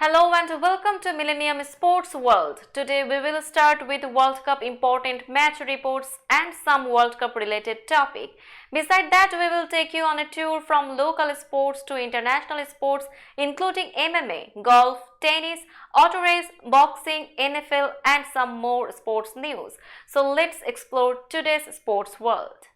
Hello and welcome to Millennium Sports World. Today we will start with World Cup important match reports and some World Cup related topic. Beside that, we will take you on a tour from local sports to international sports including MMA, golf, tennis, auto race, boxing, NFL and some more sports news. So let's explore today's sports world.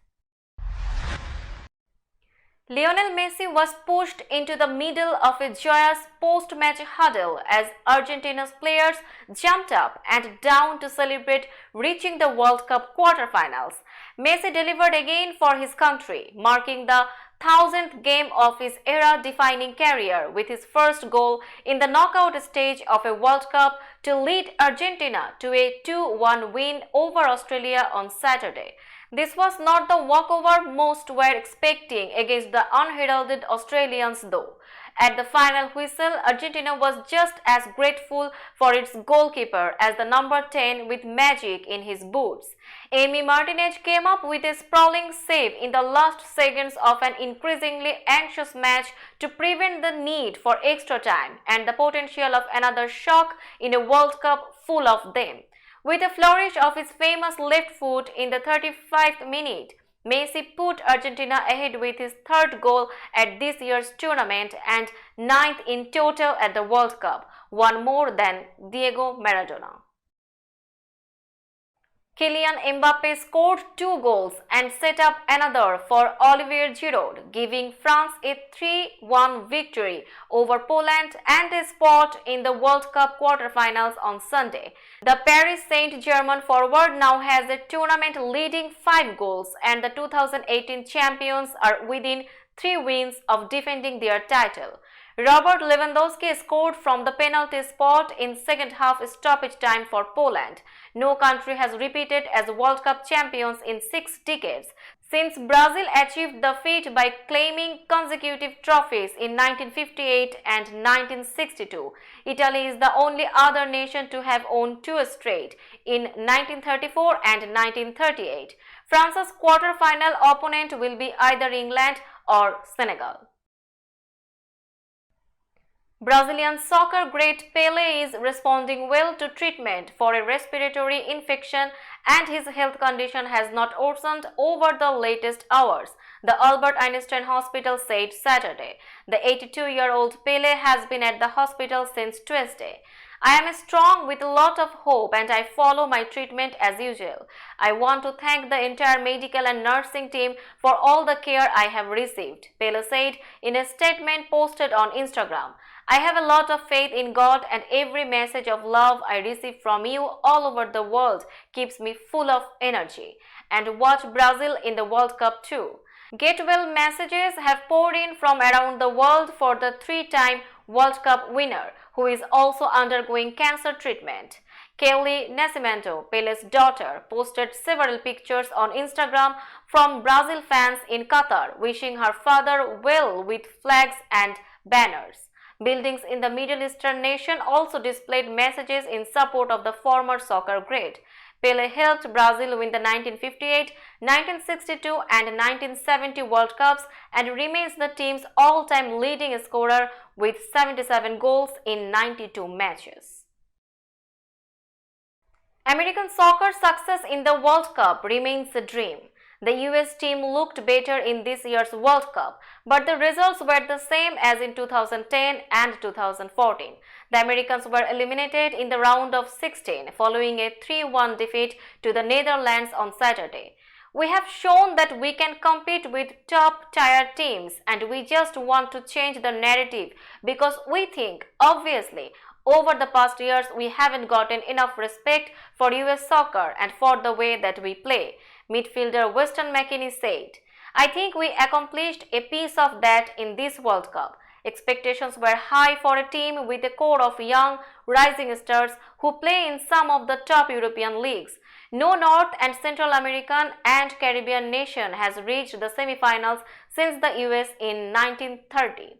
Lionel Messi was pushed into the middle of a joyous post-match huddle as Argentina's players jumped up and down to celebrate reaching the World Cup quarterfinals. Messi delivered again for his country, marking the 1000th game of his era-defining career with his first goal in the knockout stage of a World Cup to lead Argentina to a 2-1 win over Australia on Saturday. This was not the walkover most were expecting against the unheralded Australians though. At the final whistle, Argentina was just as grateful for its goalkeeper as the number 10 with magic in his boots. Emi Martinez came up with a sprawling save in the last seconds of an increasingly anxious match to prevent the need for extra time and the potential of another shock in a World Cup full of them. With a flourish of his famous left foot in the 35th minute, Messi put Argentina ahead with his third goal at this year's tournament and ninth in total at the World Cup, one more than Diego Maradona. Kylian Mbappe scored 2 goals and set up another for Olivier Giroud, giving France a 3-1 victory over Poland and a spot in the World Cup quarterfinals on Sunday. The Paris Saint-Germain forward now has a tournament-leading 5 goals and the 2018 champions are within 3 wins of defending their title. Robert Lewandowski scored from the penalty spot in second half stoppage time for Poland. No country has repeated as World Cup champions in 6 decades, since Brazil achieved the feat by claiming consecutive trophies in 1958 and 1962. Italy is the only other nation to have won 2 straight in 1934 and 1938. France's quarter-final opponent will be either England or Senegal. Brazilian soccer great Pelé is responding well to treatment for a respiratory infection and his health condition has not worsened over the latest hours, the Albert Einstein Hospital said Saturday. The 82-year-old Pelé has been at the hospital since Tuesday. I am strong with a lot of hope and I follow my treatment as usual. I want to thank the entire medical and nursing team for all the care I have received, Pelé said in a statement posted on Instagram. I have a lot of faith in God and every message of love I receive from you all over the world keeps me full of energy. And watch Brazil in the World Cup too. Get well messages have poured in from around the world for the 3-time World Cup winner, who is also undergoing cancer treatment. Kelly Nascimento, Pelé's daughter, posted several pictures on Instagram from Brazil fans in Qatar wishing her father well with flags and banners. Buildings in the Middle Eastern nation also displayed messages in support of the former soccer great. Pelé helped Brazil win the 1958, 1962 and 1970 World Cups and remains the team's all-time leading scorer with 77 goals in 92 matches. American soccer success in the World Cup remains a dream. The US team looked better in this year's World Cup, but the results were the same as in 2010 and 2014. The Americans were eliminated in the round of 16 following a 3-1 defeat to the Netherlands on Saturday. We have shown that we can compete with top-tier teams and we just want to change the narrative because we think, obviously, over the past years we haven't gotten enough respect for US soccer and for the way that we play, midfielder Weston McKennie said. I think we accomplished a piece of that in this World Cup. Expectations were high for a team with a core of young, rising stars who play in some of the top European leagues. No North and Central American and Caribbean nation has reached the semi-finals since the US in 1930.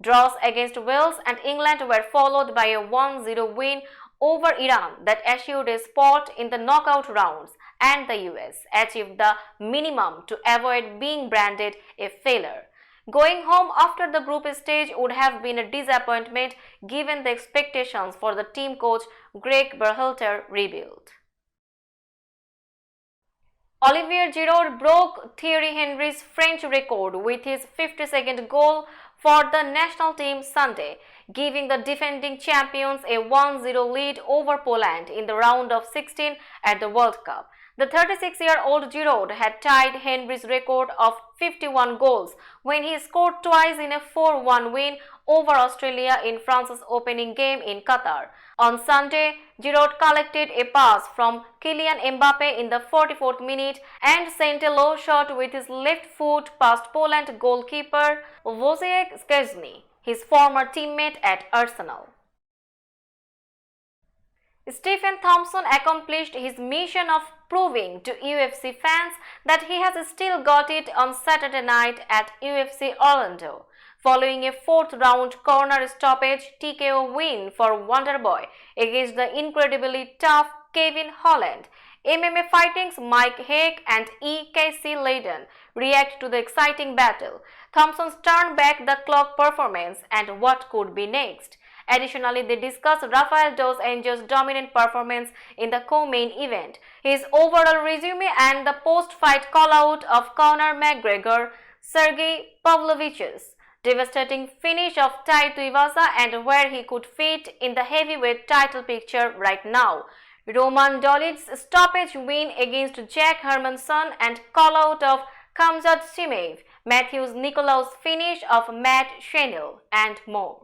Draws against Wales and England were followed by a 1-0 win over Iran that assured a spot in the knockout rounds, and the US achieved the minimum to avoid being branded a failure. Going home after the group stage would have been a disappointment given the expectations for the team coach Greg Berhalter rebuild. Olivier Giroud broke Thierry Henry's French record with his 52nd goal for the national team Sunday, giving the defending champions a 1-0 lead over Poland in the round of 16 at the World Cup. The 36-year-old Giroud had tied Henry's record of 51 goals when he scored twice in a 4-1 win over Australia in France's opening game in Qatar. On Sunday, Giroud collected a pass from Kylian Mbappe in the 44th minute and sent a low shot with his left foot past Poland goalkeeper Wojciech Szczesny, his former teammate at Arsenal. Stephen Thompson accomplished his mission of proving to UFC fans that he has still got it on Saturday night at UFC Orlando, following a fourth-round corner stoppage TKO win for Wonderboy against the incredibly tough Kevin Holland. MMA Fighting's Mike Hague and E.K.C. Layden react to the exciting battle. Thompson's turn back the clock performance and what could be next. Additionally, they discuss Rafael dos Anjos' dominant performance in the co-main event, his overall resume and the post-fight call-out of Conor McGregor, Sergey Pavlovich's devastating finish of Tai Tuivasa and where he could fit in the heavyweight title picture right now. Roman Dolidze's stoppage win against Jack Hermansson and call-out of Khamzat Chimaev, Matthews Nicolaus' finish of Matt Schnell, and more.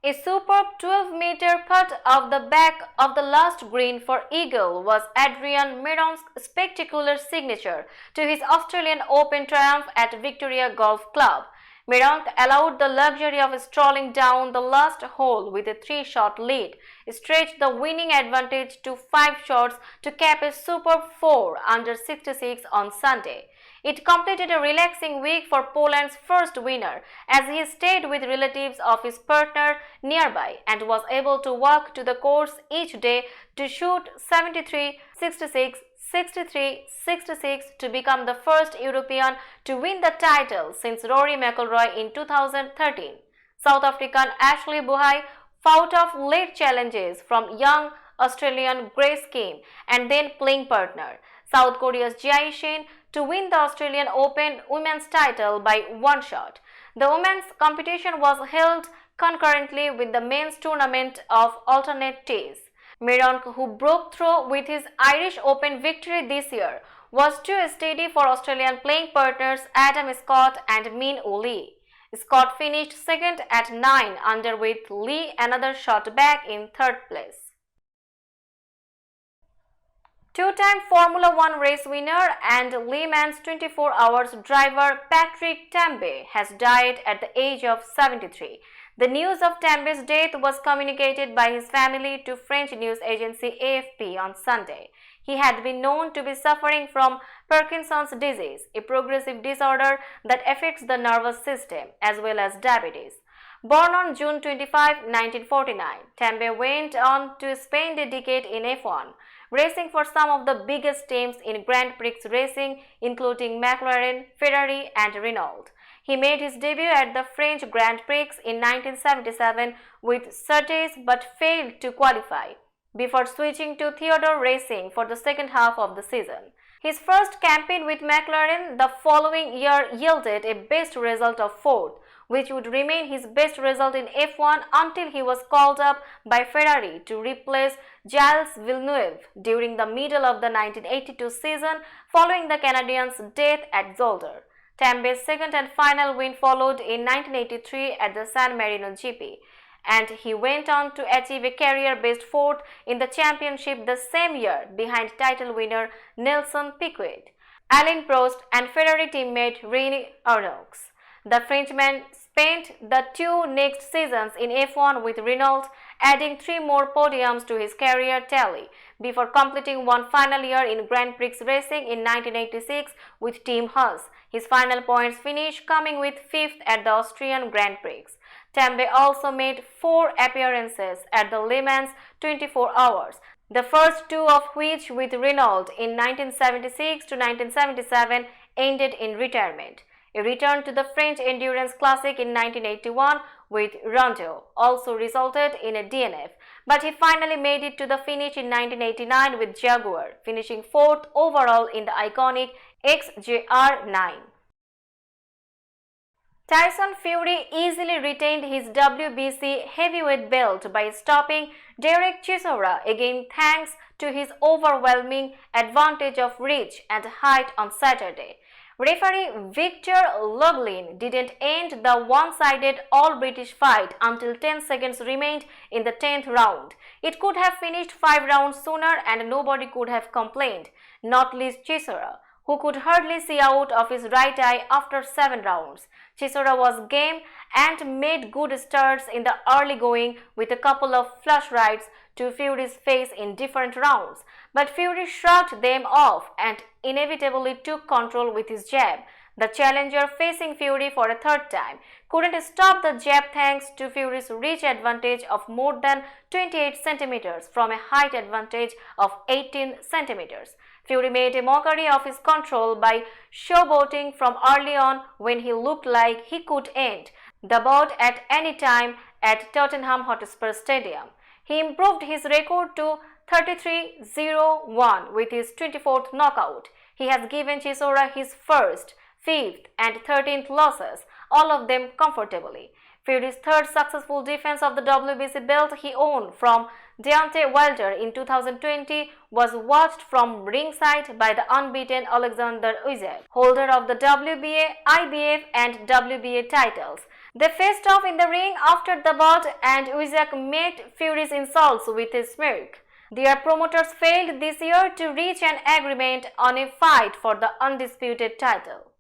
A superb 12-meter putt off the back of the last green for Eagle was Adrian Miron's spectacular signature to his Australian Open triumph at Victoria Golf Club. Miron allowed the luxury of strolling down the last hole with a 3-shot lead, stretched the winning advantage to 5 shots to cap a superb 4 under 66 on Sunday. It completed a relaxing week for Poland's first winner as he stayed with relatives of his partner nearby and was able to walk to the course each day to shoot 73, 66, 63, 66 to become the first European to win the title since Rory McIlroy in 2013. South African Ashley Buhai fought off late challenges from young Australian Grace Kim and then playing partner South Korea's Jai Shin to win the Australian Open women's title by 1 shot. The women's competition was held concurrently with the men's tournament of alternate days. Miron, who broke through with his Irish Open victory this year, was too steady for Australian playing partners Adam Scott and Min Woo Lee. Scott finished second at 9 under with Lee another shot back in third place. Two-time Formula One race winner and Le Mans 24 Hours driver Patrick Tambay has died at the age of 73. The news of Tambay's death was communicated by his family to French news agency AFP on Sunday. He had been known to be suffering from Parkinson's disease, a progressive disorder that affects the nervous system, as well as diabetes. Born on June 25, 1949, Tambay went on to spend a decade in F1, racing for some of the biggest teams in Grand Prix racing, including McLaren, Ferrari, and Renault. He made his debut at the French Grand Prix in 1977 with Surtees but failed to qualify, before switching to Theodore Racing for the second half of the season. His first campaign with McLaren the following year yielded a best result of 4th, which would remain his best result in F1 until he was called up by Ferrari to replace Gilles Villeneuve during the middle of the 1982 season following the Canadian's death at Zolder. Tambay's second and final win followed in 1983 at the San Marino GP, and he went on to achieve a career-best 4th in the championship the same year behind title winner Nelson Piquet, Alain Prost and Ferrari teammate René Arnoux. The Frenchman spent the 2 next seasons in F1 with Renault, adding 3 more podiums to his career tally, before completing one final year in Grand Prix racing in 1986 with Team Haas, his final points finish coming with 5th at the Austrian Grand Prix. Tambay also made 4 appearances at the Le Mans 24 Hours, the first 2 of which with Renault in 1976 to 1977 ended in retirement. A return to the French Endurance Classic in 1981 with Rondeau also resulted in a DNF, but he finally made it to the finish in 1989 with Jaguar, finishing 4th overall in the iconic XJR9. Tyson Fury easily retained his WBC heavyweight belt by stopping Derek Chisora again thanks to his overwhelming advantage of reach and height on Saturday. Referee Victor Loughlin didn't end the one-sided all-British fight until 10 seconds remained in the 10th round. It could have finished 5 rounds sooner and nobody could have complained, not least Chisora, who could hardly see out of his right eye after 7 rounds. Chisora was game and made good starts in the early going with a couple of flush rights to Fury's face in different rounds, but Fury shrugged them off and inevitably took control with his jab. The challenger, facing Fury for a third time, couldn't stop the jab thanks to Fury's reach advantage of more than 28 centimeters from a height advantage of 18 centimeters. Fury made a mockery of his control by showboating from early on when he looked like he could end the bout at any time at Tottenham Hotspur Stadium. He improved his record to 33-0-1 with his 24th knockout. He has given Chisora his first, 5th and 13th losses, all of them comfortably. Fury's third successful defense of the WBC belt he won from Deontay Wilder in 2020 was watched from ringside by the unbeaten Alexander Usyk, holder of the WBA, IBF and WBA titles. They faced off in the ring after the bout and Usyk met Fury's insults with a smirk. Their promoters failed this year to reach an agreement on a fight for the undisputed title.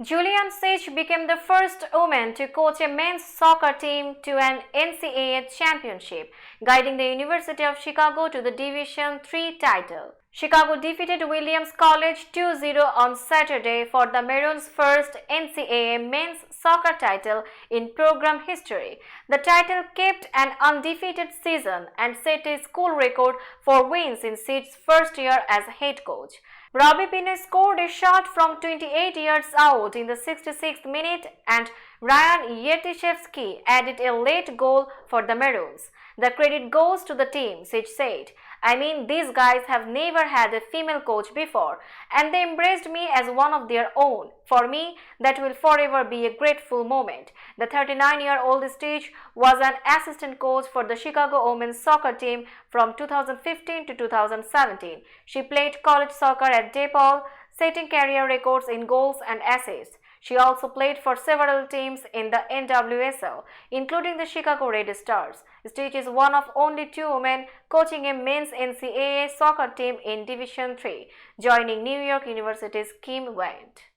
Julian Sage became the first woman to coach a men's soccer team to an NCAA championship, guiding the University of Chicago to the Division III title. Chicago defeated Williams College 2-0 on Saturday for the Maroons' first NCAA men's soccer title in program history. The title kept an undefeated season and set a school record for wins in Sage's first year as head coach. Robbie Pino scored a shot from 28 yards out in the 66th minute and Ryan Yetishevsky added a late goal for the Maroons. The credit goes to the team, Sage said. I mean, these guys have never had a female coach before and they embraced me as one of their own. For me, that will forever be a grateful moment. The 39-year-old Sage was an assistant coach for the Chicago women's soccer team from 2015 to 2017. She played college soccer at DePaul, setting career records in goals and assists. She also played for several teams in the NWSL, including the Chicago Red Stars. Sage is one of only 2 women coaching a men's NCAA soccer team in Division III, joining New York University's Kim Wendt.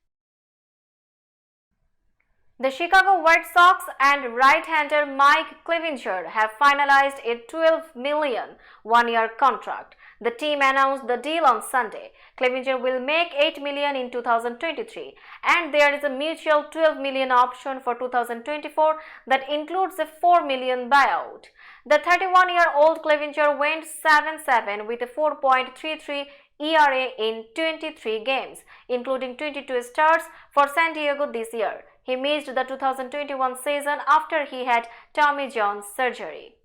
The Chicago White Sox and right-hander Mike Clevinger have finalized a $12 million one-year contract. The team announced the deal on Sunday. Clevinger will make $8 million in 2023, and there is a mutual $12 million option for 2024 that includes a $4 million buyout. The 31-year-old Clevinger went 7-7 with a 4.33 ERA in 23 games, including 22 starts for San Diego this year. He missed the 2021 season after he had Tommy John surgery.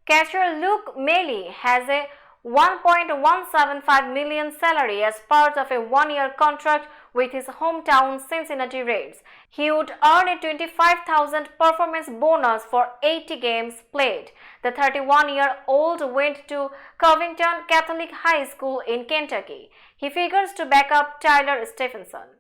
Catcher Luke Maile has a $1.175 million salary as part of a one-year contract with his hometown Cincinnati Reds. He would earn a $25,000 performance bonus for 80 games played. The 31-year-old went to Covington Catholic High School in Kentucky. He figures to back up Tyler Stephenson.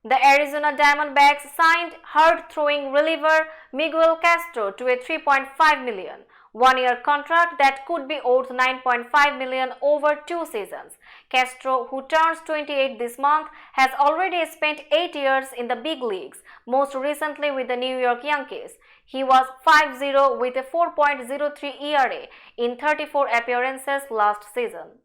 The Arizona Diamondbacks signed hard-throwing reliever Miguel Castro to a $3.5 million one-year contract that could be worth $9.5 million over 2 seasons. Castro, who turns 28 this month, has already spent 8 years in the big leagues, most recently with the New York Yankees. He was 5-0 with a 4.03 ERA in 34 appearances last season.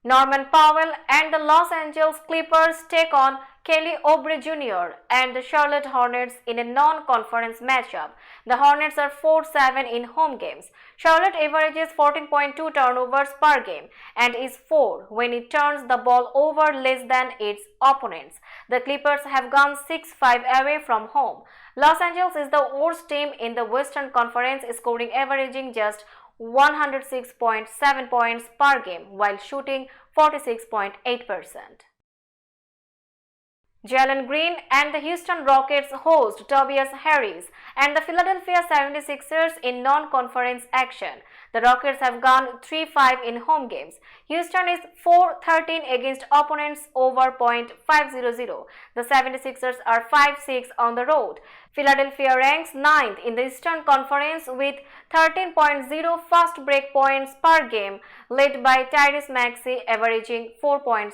Norman Powell and the Los Angeles Clippers take on Kelly Oubre Jr. and the Charlotte Hornets in a non-conference matchup. The Hornets are 4-7 in home games. Charlotte averages 14.2 turnovers per game and is 4 when it turns the ball over less than its opponents. The Clippers have gone 6-5 away from home. Los Angeles is the worst team in the Western Conference, scoring averaging just 106.7 points per game while shooting 46.8%. Jalen Green and the Houston Rockets host Tobias Harris and the Philadelphia 76ers in non-conference action. The Rockets have gone 3-5 in home games. Houston is 4-13 against opponents over .500. The 76ers are 5-6 on the road. Philadelphia ranks 9th in the Eastern Conference with 13.0 fast break points per game, led by Tyrese Maxey averaging 4.7.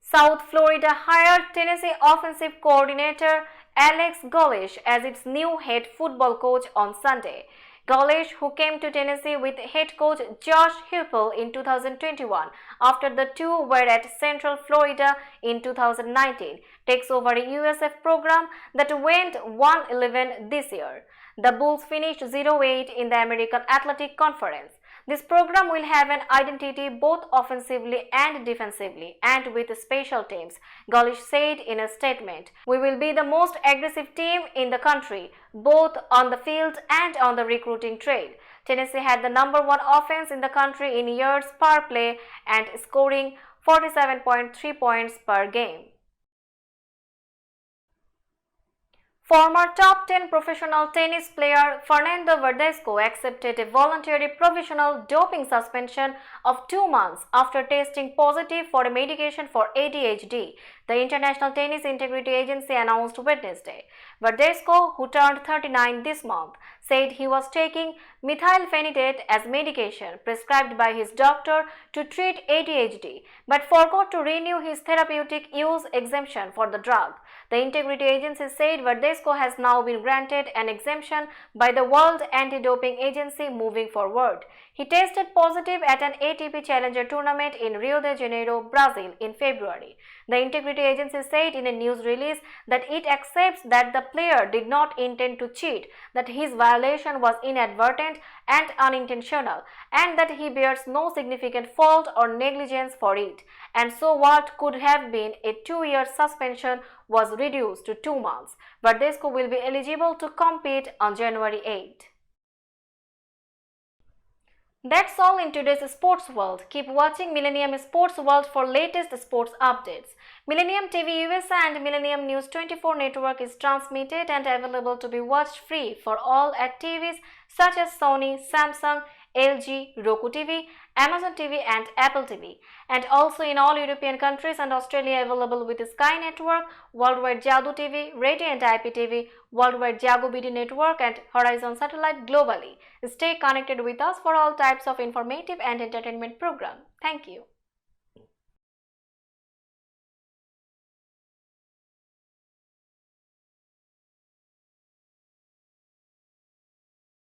South Florida hired Tennessee offensive coordinator Alex Golesh as its new head football coach on Sunday. Golesh, who came to Tennessee with head coach Josh Heupel in 2021 after the two were at Central Florida in 2019, takes over a USF program that went 1-11 this year. The Bulls finished 0-8 in the American Athletic Conference. This program will have an identity both offensively and defensively and with special teams, Golesh said in a statement. We will be the most aggressive team in the country, both on the field and on the recruiting trail. Tennessee had the #1 offense in the country in yards per play and scoring 47.3 points per game. Former top 10 professional tennis player Fernando Verdasco accepted a voluntary provisional doping suspension of 2 months after testing positive for a medication for ADHD, the International Tennis Integrity Agency announced Wednesday. Verdasco, who turned 39 this month, said he was taking methylphenidate as medication prescribed by his doctor to treat ADHD, but forgot to renew his therapeutic use exemption for the drug. The Integrity Agency said Verdasco has now been granted an exemption by the World Anti-Doping Agency moving forward. He tested positive at an ATP Challenger tournament in Rio de Janeiro, Brazil in February. The Integrity Agency said in a news release that it accepts that the player did not intend to cheat, that his violation was inadvertent and unintentional, and that he bears no significant fault or negligence for it. And so what could have been a 2-year suspension was reduced to 2 months. Verdasco will be eligible to compete on January 8. That's all in today's sports world. Keep watching Millennium Sports World for latest sports updates. Millennium TV USA and Millennium News-24 network is transmitted and available to be watched free for all at TVs such as Sony, Samsung, LG, Roku TV, Amazon TV and Apple TV, and also in all European countries and Australia available with Sky Network, Worldwide Jadoo TV, Radiant IPTV, Worldwide Jago BD Network and Horizon Satellite globally. Stay connected with us for all types of informative and entertainment programs. Thank you.